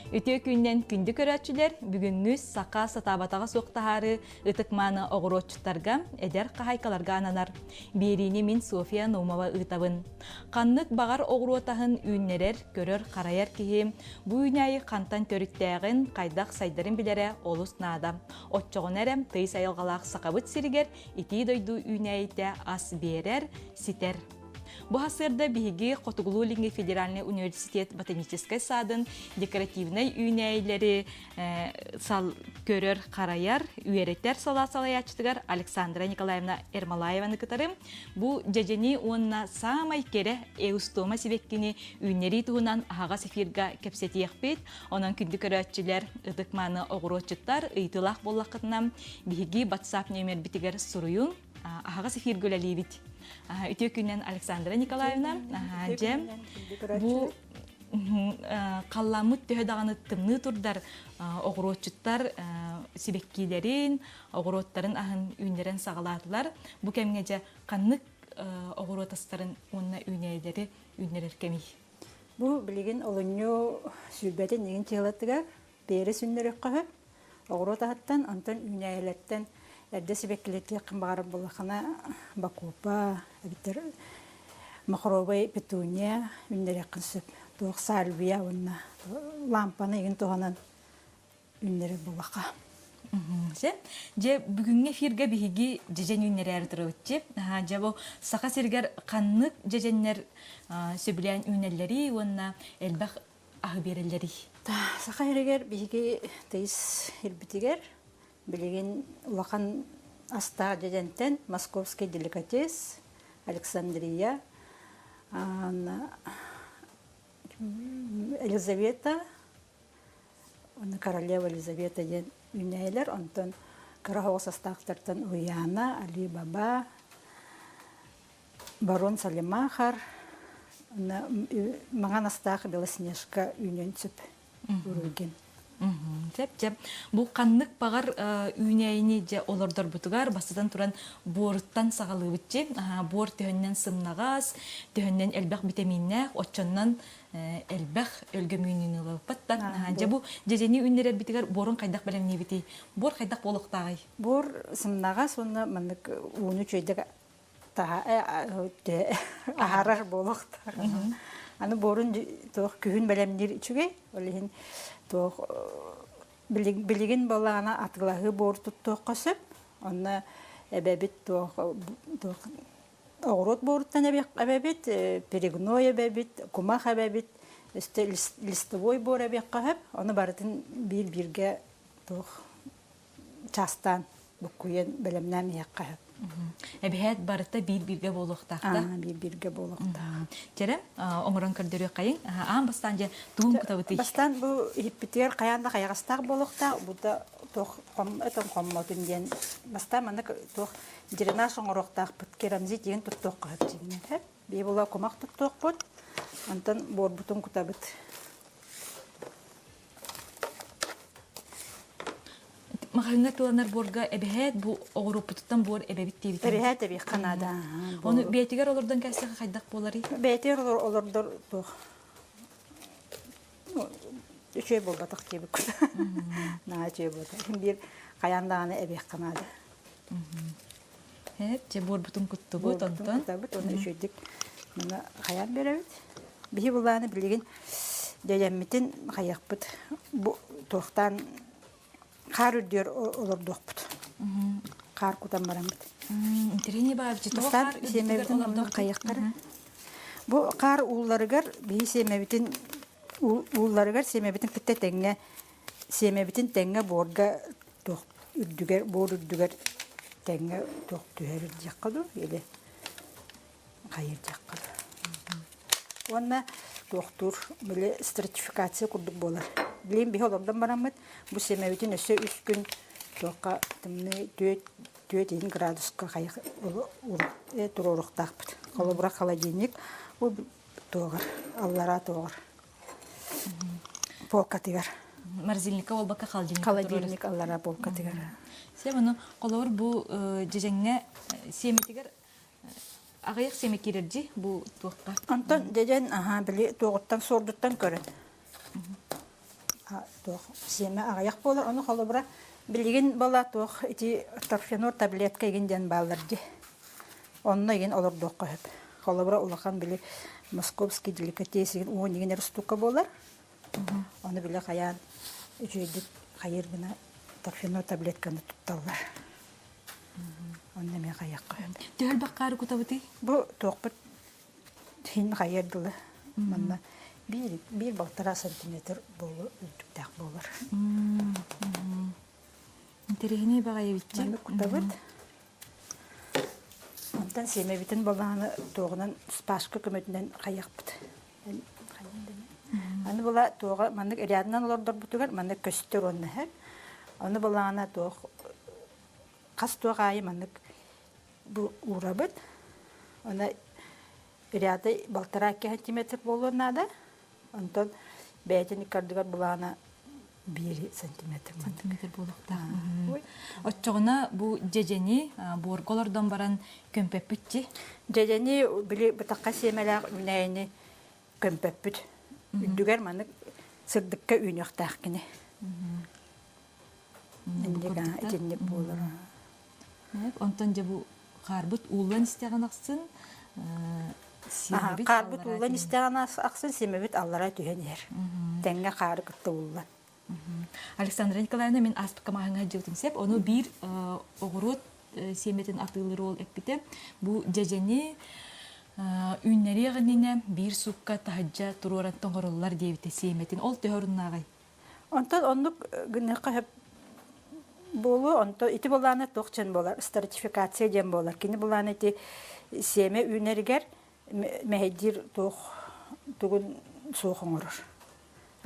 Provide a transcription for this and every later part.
Үтө күннен күнді көрәтчілер бүгінгүс сақа сатабатаға соқтағары ытықманы оғыротчыттарға әдер қағайкаларға ананар. Беріне мен София Номова ытабын. Қаннық бағар оғыротағын үйнерер, көрер қарайар кейі, бұ үйнайы қантан төріттәғін қайдақ сайдарын білері олыс нада. Отчоғын әрім тый сайылғалақ сақабыт сирігер, ити дойду үйнайыта ас берер, ситер. Бу хасырда биһиги Котугулу-Линге Федеральный университет ботанической садын декоративный үйнәйләре сал көрөр караяр, үйәреттер саласалаячтыгар Александра Николаевна Эрмалаеваны кытарым. Бу жажени онна самай кере эустома сибеккини үйнәри туһунан ага сефирга кепсетиякпет. Онан күндү көрөтчүләр ыдыкманы огурочуттар ыйтылак боллакытынан биһиги WhatsApp номер битигер суруюн ага сефиргөләлибит. Үтө күннен Александра Николаевна, жем, бу қалламыт төхедағаны тымны турдар оғыротчыттар сибеккилерин, оғыроттарын ағын үйнерен сағалатылар. Бу кәмге жа қаннық оғыротастарын онына үйнерлері үйнерер кәмей. Бу білеген олыню сүлбәтен еген теғылаттыға бері сүннерек қағып, оғыротағыттан, антон үйнерлерттен Әрді себеккілетке қымбағарып болақына бакупа, әбіттер мақробай петуния, үннері қынсып, тоқ сальвия, лампаны еген тоғанан үннері болақа. Же бүгінге фирге бігі жежен үннері әрдірі өтчеп, же бұл сақа сергер қаннық жеженлер сөбілен үннерлері, онына әлбәқ ағы берелері. Сақа ерегер бігі тейіс елбітігер, Білеген улақан астағы жедентен Московский деликатес, Александрия, Елизавета, королева Елизавета ден үйнәйлер, онтон Карахоғыс астақтартан Уяна, Али Баба, барон Салимахар, маған астағы Белоснежка үйнен сөп үрілген. Бұл қаннық бағар үйнәйіне же олардар бұтығар, бастыдан тұран борыттан сағалы бұтче, бор төхіннен сымнағаз, төхіннен әлбәқ витаминнәқ, отчоннан әлбәқ өлгі мүйінін ұлыппаттан. Бұл жезені үйнерер бітігер борын қайдақ бәлеміне біті? Бор қайдақ болықтағай? Бор сымнағаз, оны мәнік уыны чөйдігі ағарар болықтағай. Аны борын күйін бәлемдер үчіге, олығын білеген балағына атылағы бор тұттық қосып, оны әбәбет оғырот борыттан әбәбет, перегной әбәбет, кумақ әбәбет, листовой бор әбәк қағып, оны барытын бір-бірге частан бүккүйен бәлемнәм еқ қағып. Әбәйет барыта бір-бірге болуқтақта? Bir-birge болуқта. Жерем, оңырын көрдері қайын, аң бастан же туын күта өті? Бастан бұл хиппетер қаянда қайғастақ болуқта, бұлда өтін қомматын ден. Бастан маңда жерена шоңырықтақ бұт керамзи деген тұттық қағып дегенен. Бей бұла комақ тұттық бұт, антын бор бұтын күта бұт. Мағалыңа тыланар борға әбәйет бұл оғыру бұтыттан бор әбәбет дейбет? Әбәйет әбәйет қанада. Оны бәйтігер олардан кәсіға қайдақ болары? Бәйтігер олардар тұқ. Үшөй болбатық дейбі күті. Наға үшөй болбатық. Бір қаяндағаны әбәйет қанада. Же бор бұтын күтті бұт, онтан? Бор бұтын күтті бұт, оны үшөйдік. Мұны қаян берәбет. Бейі бұлағаны білеген дәлемметін қаяқ бұт. Тоқтан Қар үрдер олырдық бұд. Қар күтан барам бұд. Интерене бар, жетіғі қар семебітін олардың қаяқтары. Бұл қар ұлларығар, бей семебітін ұлларығар семебітін күтті тәңе, семебітін тәңе борға үрдігер, бор үрдігер тәңе түхер жаққаду, елі қайыр жаққаду. Онна тоқтур, білі стратификация күрдік болар. Білейін бей олардан барамыд, бұл семәуетін өсі 3 күн тоққа 4 градусқа тұр орықтақ бұд. Қолы бұра холодильник, ол тоғыр, аллара тоғыр. Полка тегер. Морозильника ол бақа холодильник? Холодильник аллара полка тегер. Сен қолауыр бұл жежеңе семетегер ағаяқ семе керерді бұл тоққа? Антон деден тоғыттан сордыттан көрін. тох семе агаяк болар, оны холобра билеген бала тох эти торфенор таблетка егенден балдырды. Онна еген олар доққа хөп. Холобра улахан били московский деликатесеген уон еген рустука болар. Оны биле хаян үчөйдүк хайыр гына торфенор таблетканы тутталар. Онна мен хаякка хөп. Төхөл баққары кутабыты? Бу тоқпыт хин хайырдылы. Манна bir балтара сантиметр болу үттүктак болар. Интерегіне бағайы битчі? Маны кутабыт. Онтан семе битин баланы тоғынан спашка көмөтүнөн каякпыт. Аны бала тоға мандык рядынан олордор бутугар, мандык көстөр онна хеп. Аны баланы тоқ кас тоғайы мандык бу урабыт. Аны ряды балтара 2 сантиметр болу нада. Онтан бәйтін икардыгар баланы 1 сантиметр. Сантиметр болуқта. Отчоғына бұ жежені борголордан баран көмпеппітчі? Жежені білі бұтаққа семелақ үнәйіні көмпеппіт. Үдігер маны сырдыққа үйнеқтақ кіне. Үндіға әтенеп болыр. Онтан же бұ қарбыт ұлан істеген ақсын? Қарбыт ұлан істеген ақсын семебет аллара түйен ер. Тәңге қары күтті ұлан. Александра Николаевна, мен аспыққа мағыңа жылтым сеп, оны бір оғырот семетін атылыр ол әкпіті. Бұ жежені үннері ғыніне бір сұққа тахаджа тұрораттың ғырылар дейбіті семетін. Ол төхірін ағай? Онтан онлық ғыныққа хөп болу, онтан ити боланы тоқчын болар, стратификация дем болар. Кені боланы ити семе үнергер мәйдер тұғын соқын ұрыр.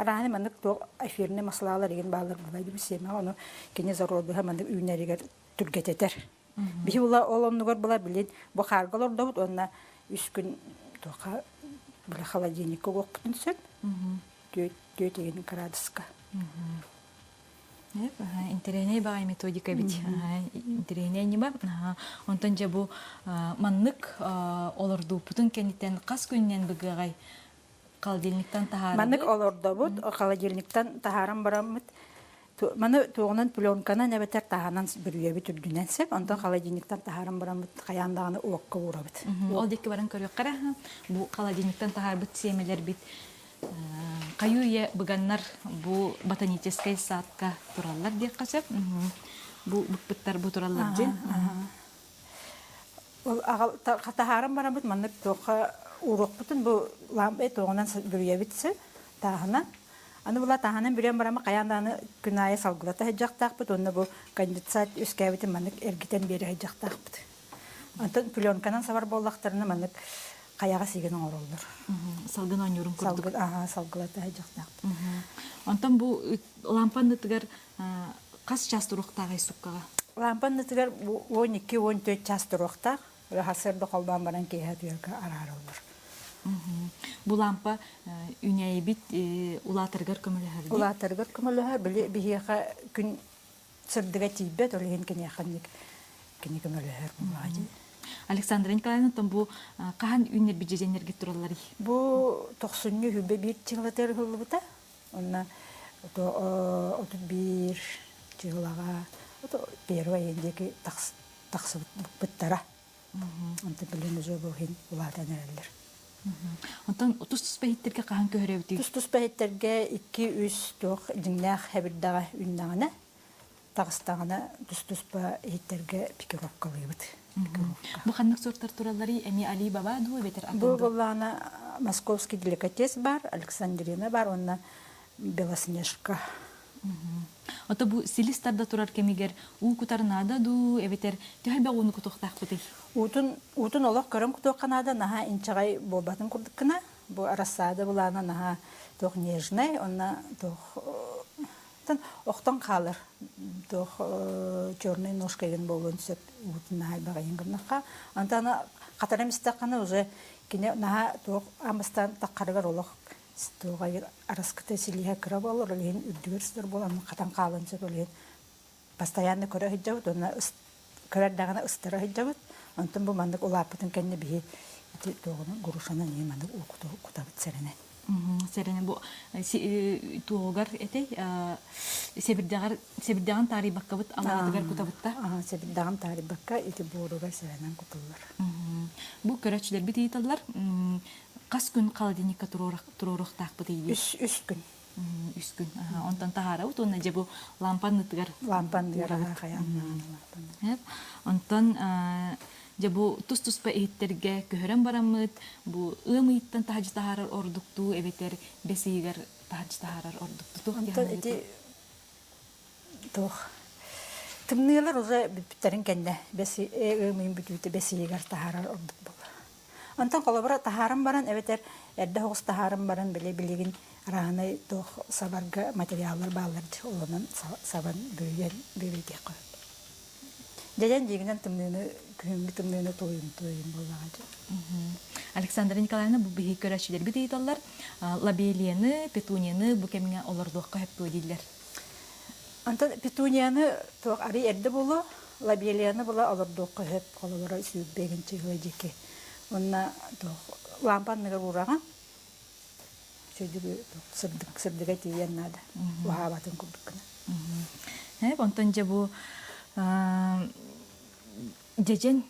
Араны мандык тоқ эфирне маслалар еген балар булайды бисеме, оны кене заролду мандык үйнеригер түргететер. Би ула олоннугар булар билен бу харгалар да онна 3 күн тоқа била холодильникка коқпутун сөп. Төтеген градуска. Интерене багай методика бит. Интерене не бар. Онтон же бу маннык олорду путун кенитен кас күннен бигагай холодильниктан тахарам. Маннык олорду бут холодильниктан тахарам барамыт. Маны тоғынан пленканы нәбетер таханан бүрüye бит үрдүнен сеп, онтон холодильниктан тахарам барамыт каяндаганы уокка урабыт. Ол декке баран көрөк кара. Бу холодильниктан тахар бит семелер бит. Каюя быганнар бу ботаническая садка тураллар дек касеп. Бу быттар бу тураллар же. Ол тахарам барамыт маннык тоқа урокпутун бу лампе тоғынан бүрüye битсе тахана. Аны була таханан бүрен барама каянданы күнайы салгылата хеджактакпыт, онна бу конденсат үскәбитин маннык эргитен бери хеджактакпыт. Антон пленканан сабар боллактарына маннык каяга сиген оролдур. Салгын онюрун курдук. Салгылата хеджактакпыт. Антон бу лампаны тигер кас час туруктагы суккага. Лампаны тигер 12-14 час туруктак, хасырды колбан баран кейхат үйөргө арарылыр. Бу лампа үнәй бит улатыргар көмөлөһөр. Улатыргар көмөлөһөр бихиха күн сырдыга тибет олеген кенеханник көмөлөһөр булады. Александра Николаевна там бу кахан үннер биженерге тураллар. Бу 90-ны хүбе бир чыгылатыр хылбыта. Онна отут бир чыгылага ото первый эндеки таксы буттара. Онта билен жобохин улатанерлер. Онтан тус бейтерге кахан көрөбүтү. Тус бейтерге 2-3 тох диннах хабирдага үннагына тагыстагына тус ба хиттерге пикировкалыбыт. Бу ханнык сорттар тураллары эми Али Баба ду бетер атын. Бу буллана московский деликатес бар, Александрина бар, онна Белоснежка. Ото бу силистарда турар кемигер у кутарнада ду эветер төхөлбө уну кутуктакпыты. Утун олох көрөм кутукканада наха инчагай болбатын курдуккана. Бу арасада булана наха тох нежный, онна тох охтон калыр. Тох чёрный ножка ген болгон сөп утун наха багайынгырнакка. Антана катарамистаккана уже кине наха тох амастан таккарыгар олох стогай араскыта силиха кырап алыр, олен үддүгөрсүлөр болан катан калын сөп олен постоянно көрө хиджабыт, онна көрөрдагана ыстыра хиджабыт. Антон бу мандык улапытын кенне бии тоғынан гурушана не мандык кутабыт серенен. Серене бу туогар эте себирдаган тари баккабыт алатыгар кутабытта. Себиддаган тарибакка ити буруга сенен кутуллар. Бу көрөчүлөр бит ыйталар. Кас күн каладиникка туророх тақпыт ийди. Үш күн. Үс күн. Онтон тахара утуна же бу лампанытыгар. Лампандыгар хаян. Онтон же бу тус-туспа эйттерге көһөрөн барамыт. Бу ымыйттан тахажы тахарар ордукту эбетер бесигер тахажы тахарар ордукту. Онтон ити тох. Тымныйлар уже бүттерин кенде беси ымыйын бүтүтө бесигер тахарар ордук болду. Онтон колобра тахарым баран эбетер эрдэ хогус тахарым баран билигин раханы тох сабарга материаллар баалар олонун сабан бүйөйдек кой. Деден дегенен тымныны тойын боллагачы. Александра Николаевна бу бихи көрөчүлөр бит ыйталар. Лабелияны, петунияны бу кемиңе олордуокка хеппүү дилер. Антон петунияны тох ари эрдэ боло, лабелияны бола олордуокка хеп колобра сүйүббеген чыгыжеке. Онна лампанныгар ураган сөйдүгү сырдыга тиен нада. Вахабатын кубдуккана. Онтон же бу жежен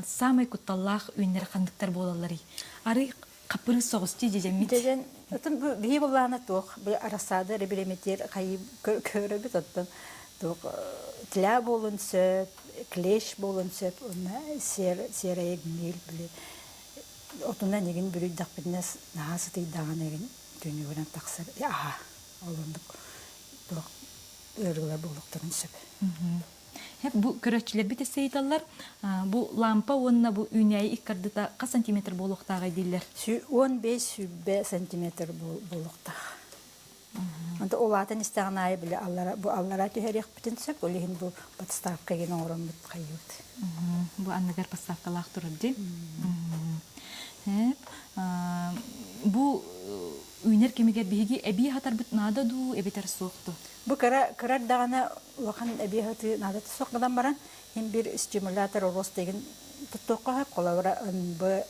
самый кутталлах үйнер кандыктар болалары. Ары капыры соғысты жежен мит. Жежен бу бии болланы тох бу арасады ребелеметер кайып көрөбүт оттон тох тля болун сөп, клеш болун сөп, онна серая гнил биле. Отунан еген бүрү дакпытнас нахасы тыйдаган еген төнүгүнөн таксыр. Олондук тох өргүлөр болуктарын сөп. Бу көрөчүлөр бит эсейталар. Бу лампа онна бу үйнәй иккардыта ка сантиметр болуктагы дилер. 15 сантиметр болукта. Анда олатын истаган ай биле бу аллара төһөрөк бүтүн сөп, олеген бу подставка ген орон бит кайыт. Бу аннагар подставкалак турат ди. Бу үйнер кемигер биги эби хатар бит нада ду эбетер сокту. Бу карар дагана вахан эби хаты нада соккадан баран хим бир стимулятор рост деген туттокка колабора бу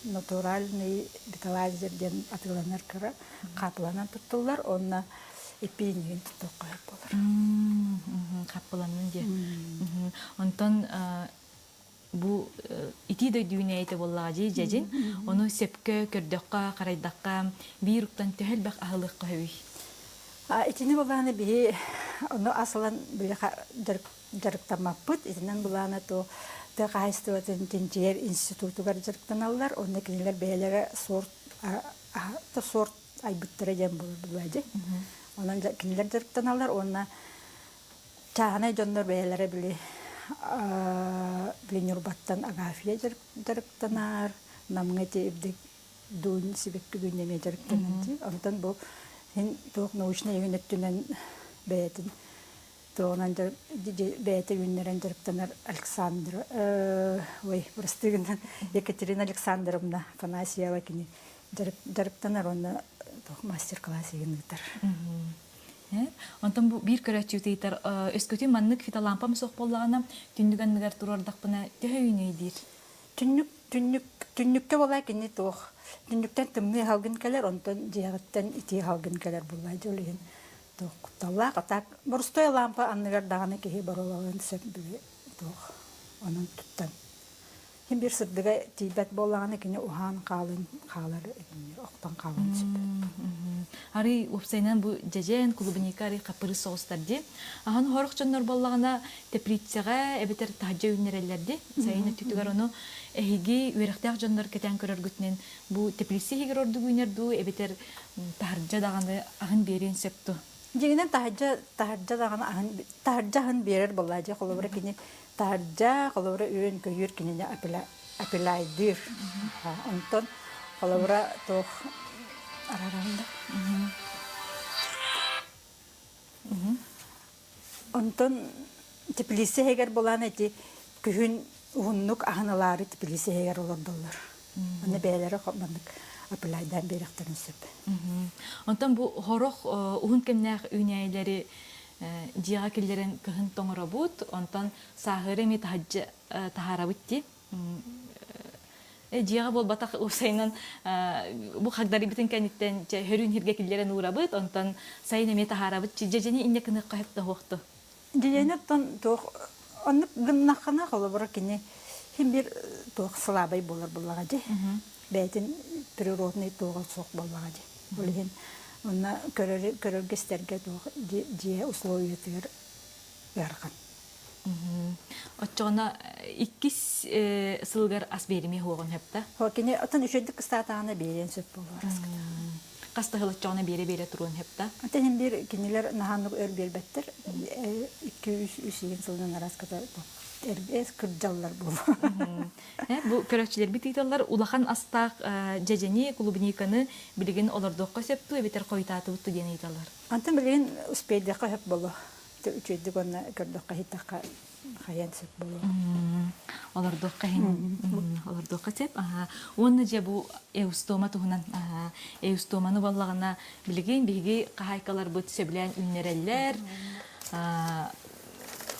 натуральный беталайзер ден атыланар кара капланан туттулар онна эпинген туттокка болар. Капланан же. Онтон бу ити да дүйнәйте боллагы жежин ону сепкө көрдөккө карайдакка бируктан төһөлбак ахылыкка хөй. Итини боланы би ону асылан биле жарыктамаппыт итинен буланы то тагайстыватын тинжер институтугар жарыктаналар онда кинилер бээлере сорт айбыттыра жем булады. Онан кинилер жарыктаналар онна чагана жоннор бээлере биле Бленюрбаттан агафия жарыктанар, намгете ibdik дун сибекки дүнеме жарыктанар. Онтан бу хин тох научный юнеттүнен бетин тоонан бете юннерен жарыктанар Александра простыгынан Екатерина Александровна Афанасьева кини жарыктанар онна тох мастер-класс егендер. Онтон бу бир көрөчү тейтер өскөтү маннык фита лампа мусок боллагана түндүгәннәр турардакпына төһөйнөйдир. Түннүккө болай кини тох. Түннүктен тымны халгын келер, онтон жыгыттан ити халгын келер булай жолыгын. Тох куталла катак борстой лампа анныгар даганы кеһи баролагын сеп били тох. Онун туттан. Хим бир сырдыга тийбет боллаганы кини ухан калар октан калын сеп. Ари упсайнан бу жежен клубникари капыры соостарди. Ахан хорокчоннор боллагана теплицага эбетер тажа үннерелерди. Сайына түтүгөр ону эхиги үректак жоннор кетен көрөргүтнен бу теплиси хигер ордугүнерду эбетер тажа даганы агын берен септу. Жигинен тажа даганы агын берер боллажы колобра кини тажа колобра үйөн көйүр кини апелайдыр. Онтон колобра тох араранда. Онтон теплиси хегер болан эти күһүн уһуннук ахыналары теплиси хегер олордоллар. Аны бээлери копмандык апылайдан беректерин сөп. Онтон бу хорох уһун кемнәк үйнәйләре жига киллерен кыһын тоңоробут, онтон сахыры ми тахарабытти. Жига бол батак усайнан бу хагдары битен кенеттен хөрүн хирге киллерен урабыт, онтан сайын эме тахарабыт, жежени инне кыны кайыпта хоқты. Дилени тон тох онны гыннахана холобора кини хим бир тох слабый болар буллага же. Бәйтин природный тога сок буллага же. Булген онна көрөргестерге тох же условиятыр ярган. Отчона иккис сылгар ас берими хоғын хепта. Хокине отон үшөдүк статаны берен сөп болар. Каста хылычона бере турун хепта. Атен бир кинилер наханлык өр бербеттер. 2-3 жылдан араската эрбес кырдаллар бул. Бу көрөчүлөр бититалар улахан астак жежени клубниканы билген олордокко септу эбетер койтаты бутту дени италар. Антын билген успейдека хеп боло. Үчөдүк онна көрдөккө хитакка хаян сеп боло. Олордокко хин. Олордокко сеп. Онны же бу эустома туһунан эустоманы баллагына билген биги кахайкалар бут сөбүлән үннереллер.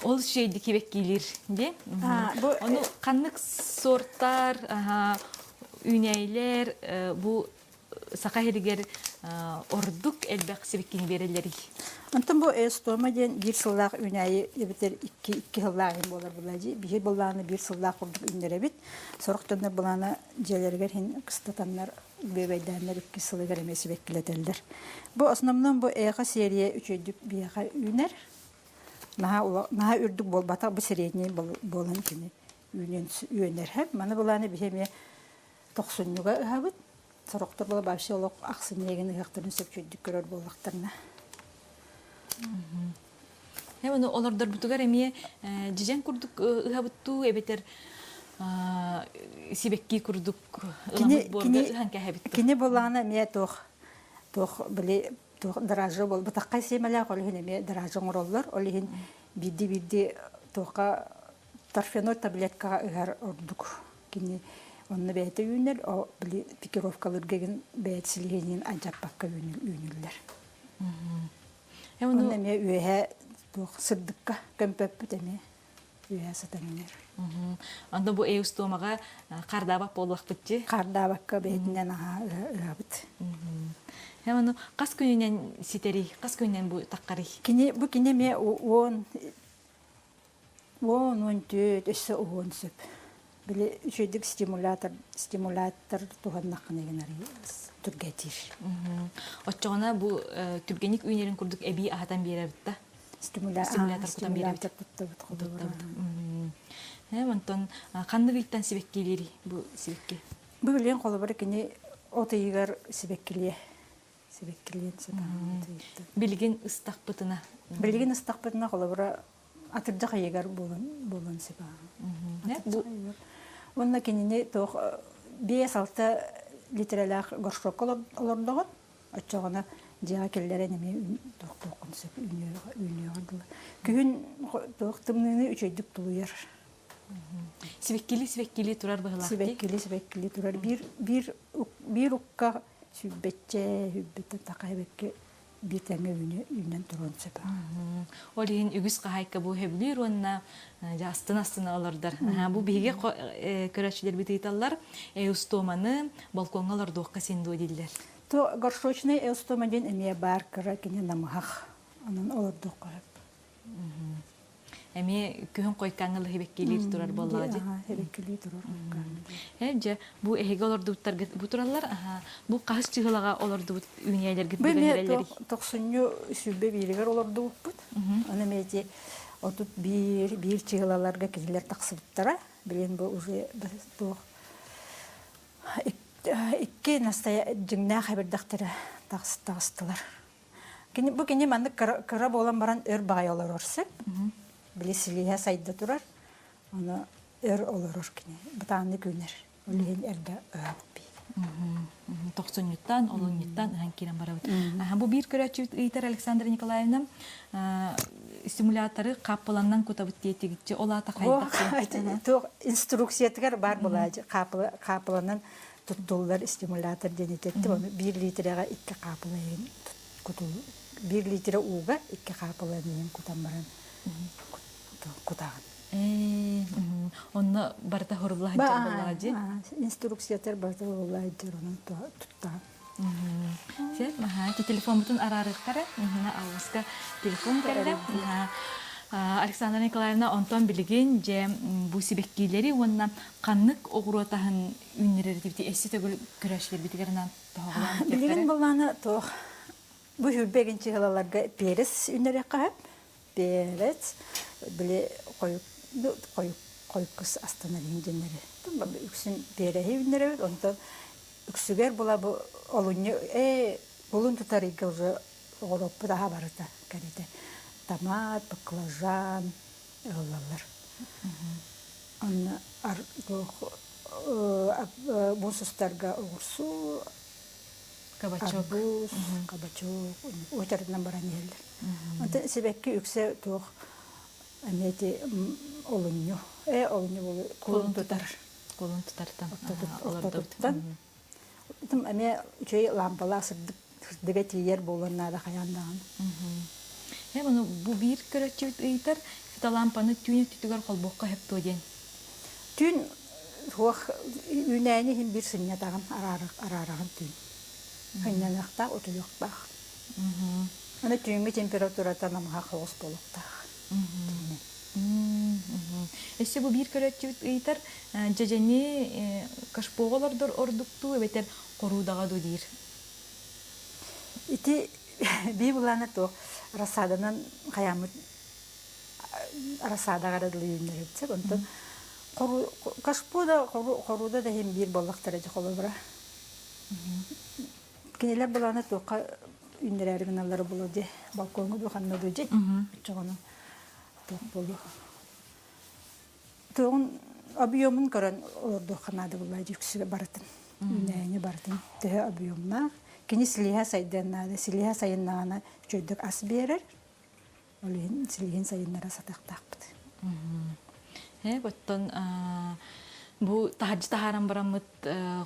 Ол şeydi kibek gelir de. Onu kanlık sortar, üneyler, bu sakaheriger orduk elbek sebekini verirler. Антон бу эстoma ден бир сыллак үнәйи эбитер 2 сыллак болар булажы. Бир буланы бир сыллак курдук үннеребит. Сороктонда буланы желергер хин кыстатаннар бебейданнар 2 сылыгар эмеси беккилетелдер. Бу основном бу эга серия 3-дүк бияга үнер. Наha үрдүк болбата бу средний болан кини үйөнер хеп. Маны буланы бихеме 90-нуга ыхабыт. Сороктор бола баши олок аксын еген ыхтырын сөпчүдүк көрөр боллактарына. Onu olurdur butugar emiye cijen kurduk ıhabıttu ebetер sibekki kurduk ıhabıt borga hangi habittu. Kini bolana miye toh bili toh darajı bol. Batakka semela kolihine miye darajı ngorollar. Olihin bidi tohka tarfenol tabletka ıhar orduk. Kini onu beyte yünler o bili pikirovkalar gegen beyetsiliğinin acap bakka yünüller. Onu miye üyehe toh sırdıkka kömpöpü demiye üyehe satanınlar. Anda bu eustomaga kardabak bollak bitçi? Kardabakka beytinden aha ıhabıt. Hem onu kas gününden siteri, kas gününden bu takkari? Bu kine miye 10-14 össe 10 söp. Bile üçüdük stimulator tuhannak negenari türgetir. Oçağına bu türgenik ünlerin kurduk ebi ahatan bir yere bitti. Stimulator kutan bir yere bitti. Hem ondan kandı bilten sibekkileri bu sibekki? Bu bilen kolu var kine otoyigar sibekkiye. Sibekkiyen satanı. Bilgin ıstak bıtına? Bilgin ıstak bıtına kolu var atırda kayigar bulun siba. Bu Onunla kendine toh 5-6 litreler gorşok olurdu. Açığına cihakellere neme tohkun sep ünlüyordu. Gün tohtumunu 3 aylık doluyor. Sibekkili turar bağlar. Sibekkili turar. Bir ukka hübbette takaybekke bir tane ünnen turun sep. Olihin ügüs kahayka bu heblir onna astına alırlar. Bu bihige körəçiler bititallar eustomanı balkongalar doqqa sendo diller. То горшочный эустомаден эмие бар кыра кине намах. Анан олор доққа. Эми көһөн койкаңыл хебеккелер турар боллажы. Хебеккелер турар. Хәҗә бу эһеге олорду буттарга бу тураллар. Бу кахыс чыгылага олорду үнәйләр гитбегәләр. 90 сүбе биргәр олорду бут. Аны меди отут бир чыгылаларга килер таксыттара. Билен бу уже то икки настая жиңна хәбәрдәктәре таксыттылар. Бу кине манда кыра болан баран өр багайлар орсып. Билесилиһә сайда турар. Аны өр олорор кине. Бутанны күнер. Үлеген эрдә өппи. 90-ныттан, 10-ныттан һәм кирәм барабыт. Бу бир көрәчү Итер Александра Николаевна стимуляторы капыланнан кутабыт диетигиче ола такайда. То инструкциятыгар бар булачы. Капыланан туттулар стимулятор денететти. 1 литрага 2 капылайын кутул. 1 литре уга 2 капылайын кутамбаран. Кутаган. онно барта хорулла хаджабаллади. Инструкциятар барда олайдыр оны туттан. Сет, телефон бутун арарыктары, ауызга телефон кәрді. Александра Николаевна онтон билигин же бу сибеккилери онна каннык огуротахын үннерер дипти эсси төгүл күрәшлер битигеринен тоогулан. Билигин буланы тох. Бу хүрбегинчи халаларга перес үннере кап. Перес биле койкус астаналин денере. Там үксүн перехи үннере онтон үксүгер була бу олуньу булун тутарыгы уже ороппу daha барыта карите. Томат, баклажан, олалар. Анна бусустарга огурсу, Кабачок. Кабачок, очардан баран елдер. Анта себекки үксе тух амети олуньу. Олуньу болу колун тутар. Колун тутартан. Оттотуттан. Там аме чөй лампала сырдыга тиер болуна да хаяндан. Bunu bu bir köröççü eğiter, fita lampanı tüyünü tütüger kolbokka hep tojen. Tün hoğ üneni hem bir sınıya dağın ararağın tün. Hınyanakta otuyokta. Ana tüyünü temperaturata namağa hoğuz bolukta. Esse bu bir köröççü eğiter, ceceni kaşpoğalardır orduktu, ebeter korudağa dodir. İti bir bulana to rasadanın kayamı rasada garadılı yünleri bitsek ondan koruda da hem bir balıktaracı kolu bıra. Kineler bulana to yünleri gınaları bulucu balkonu dukanlı duyacak. Çoğunu bulu. Toğun abiyomun karan ordu kanadı bulucu yüksüge baratın. Yünlerini baratın. Töhe abiyomuna. Kini siliha saydanada, siliha sayınlarına çöydük as verir. Olin silihin sayınlara sataktaktı. Botton bu tahacı taharan baramıt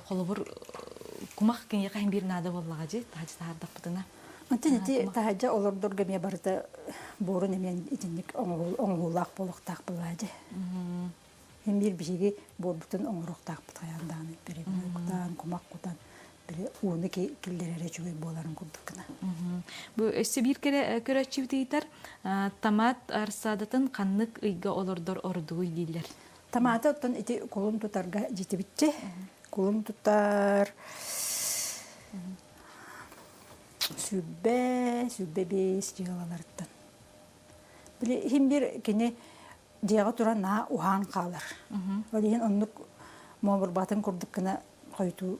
kolubur kumak kini kahim bir nada vallagacı tahacı tahar daptına. Antini tahacı olurdur gemiye barda borun emen itinlik oңулак boluktak bulacı. Hem bir şeyi bor bütün oңuruktak butayandan biri kutan kumak kutan. Onu ki killerere çünkü boların kurdukuna. Bu esse bir kere köröççü biter. Tomat arsadatın kanlık ıyga olurdur orduğu diller. Tomata ottan iti kulun tutarga jiti bitti. Kulun tutar. Sübbe beş cığalalardan. Bile hem bir kine diyağı turan na uhan kalır. Öyle onluk muhabir batın kurdukuna koydu.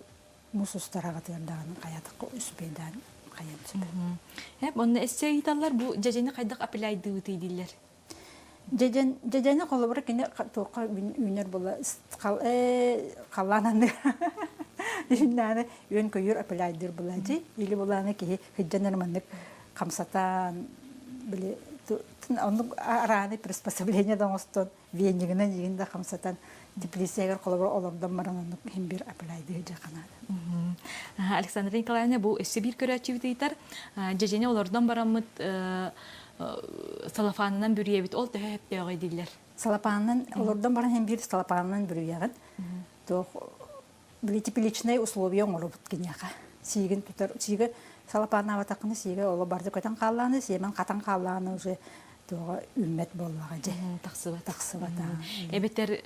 Mususlara terdağın kayadık üspeyden kayamsın. Hep onu esse itallar bu ceceni kaydak apilaydı utidiller. Ceceni kolu bırak yine toka ünler bola kallanan ünlerine ön koyur apilaydır bulacı. İli bulana ki hıccanırmanlık kamsatan bile onun arağını prispособление домостон венигинен йигинде камсатан теплисегер колобор олордон маранын hem bir апылайды жаканады. Александра Николаевна bu эссе bir köröççü biter. Ceceni olordan baramıt salafanından bürüyebit ol da hep deoğay diller. Salapanın olordan baran hem bir salapanın bürüyegin. То били тепличные условия оңорубут киняка. Сигин тутар сиге салапанава такны сиге ола барды көтөн калланы, семен катан калланы уже тоға үммет боллага же. Таксыбата. Эбетер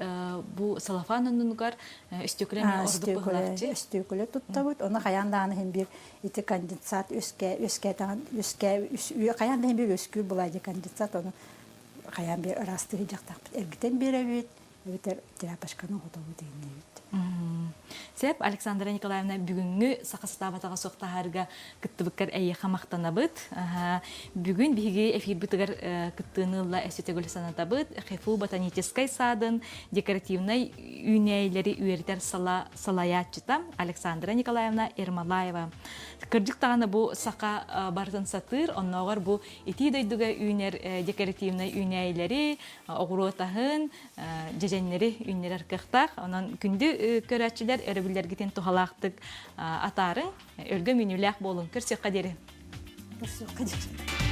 бу салафанынугар өстөкөлөм ордук болакчы. Өстөкөлө туттабыт. Оны каянданы hem bir ити конденсат өскө каянда hem bir өскү булайды конденсат оны каян bir ырастыгы жактап эргитен беребит. Эбетер терапашканы готову дегенде. Сеп Александра Николаевна бүгүнгү сакастабатага соктаарга кыттыбыккар эйе хамактанабыт. Бүгүн биги эфир бытыгар кыттыныла эсетегөл санатабыт. Хефу ботанической садын декоративный үнейлери үйертер салаячыта Александра Николаевна Ермолаева. Кырдык таганы бу сака бардын сатыр, онногор бу ити дойдуга үнер декоративный үнейлери огуротахын жеженleri үннер аркактак. Онан күндү көрәтчилер өрөбүллер гитен тухалактык атарын өлгө мүнүләк болун. Көрсөк кадери. Көрсөк кадери.